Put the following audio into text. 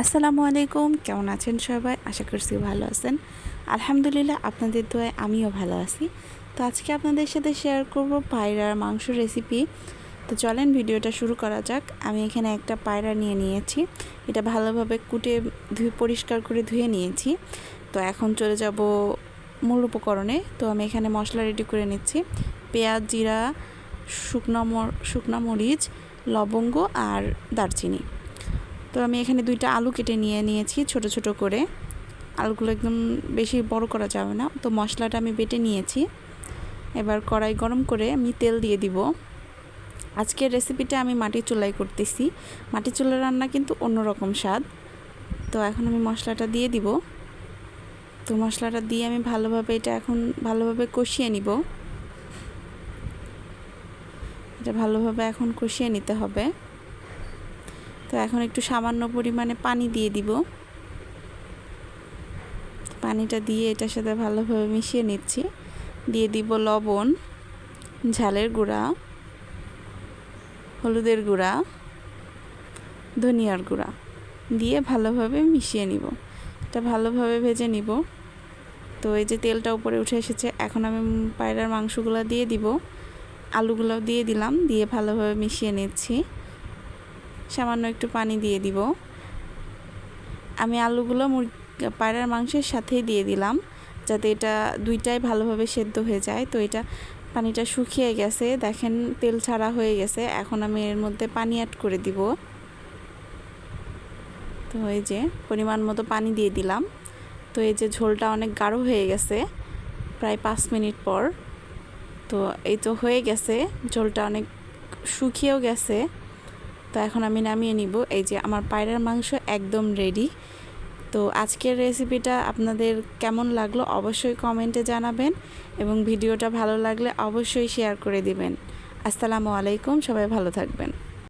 আসসালামু আলাইকুম, কেমন আছেন সবাই? আশা করছি ভালো আছেন। আলহামদুলিল্লাহ, আপনাদের দোয়ায় আমিও ভালো আছি। তো আজকে আপনাদের সাথে শেয়ার করব পায়রার মাংস রেসিপি। তো চলেন ভিডিওটা শুরু করা যাক। আমি এখানে একটা পায়রা নিয়ে নিয়েছি। এটা ভালোভাবে কুটে পরিষ্কার করে ধুয়ে নিয়েছি। তো এখন চলে যাব মূল উপকরণে। তো আমি এখানে মশলা রেডি করে নিচ্ছি। পেঁয়াজ, জিরা, শুকনো মরিচ, লবঙ্গ আর দারচিনি। তো আমি এখানে 2টা আলু কেটে নিয়েছি ছোট ছোট করে। আলুগুলো একদম বেশি বড় করা যাবে না। তো মশলাটা আমি বেটে নিয়েছি। এবার কড়াই গরম করে আমি তেল দিয়ে দিব। আজকের রেসিপিটা আমি মাটির চুলায় করতেছি। মাটির চুলার রান্না কিন্তু অন্যরকম স্বাদ। তো এখন আমি মশলাটা দিয়ে দিব। তো মশলাটা দিয়ে আমি ভালোভাবে কষিয়ে নিব। এটা ভালোভাবে এখন কষিয়ে নিতে হবে। তো এখন একটু সামান্য পরিমাণে পানি দিয়ে দিব। পানিটা দিয়ে এটার সাথে ভালোভাবে মিশিয়ে নিচ্ছি। দিয়ে দিব লবণ, ঝালের গুঁড়া, হলুদের গুঁড়া, ধনিয়ার গুঁড়া দিয়ে ভালোভাবে মিশিয়ে নিব। এটা ভালোভাবে ভেজে নিব। তো এই যে তেলটা উপরে উঠে এসেছে, এখন আমি পায়রার মাংসগুলো দিয়ে দিব। আলুগুলো দিয়ে দিলাম, দিয়ে ভালোভাবে মিশিয়ে নিচ্ছি। সামান্য একটু পানি দিয়ে দিব। আমি আলুগুলো পায়রার মাংসের সাথেই দিয়ে দিলাম, যাতে এটা দুইটাই ভালোভাবে সেদ্ধ হয়ে যায়। তো এটা পানিটা শুকিয়ে গেছে, দেখেন তেল ছাড়া হয়ে গেছে। এখন আমি এর মধ্যে পানি অ্যাড করে দিব। তো এই যে পরিমাণ মতো পানি দিয়ে দিলাম। তো এই যে ঝোলটা অনেক গাঢ় হয়ে গেছে প্রায় 5 মিনিট পর। তো এই তো হয়ে গেছে, ঝোলটা অনেক শুকিয়েও গেছে। তো এখন আমি নামিয়ে নিব। এই যে আমার পায়রার মাংস একদম রেডি। তো আজকের রেসিপিটা আপনাদের কেমন লাগলো অবশ্যই কমেন্টে জানাবেন, এবং ভিডিওটা ভালো লাগলে অবশ্যই শেয়ার করে দিবেন। আসসালামু আলাইকুম, সবাই ভালো থাকবেন।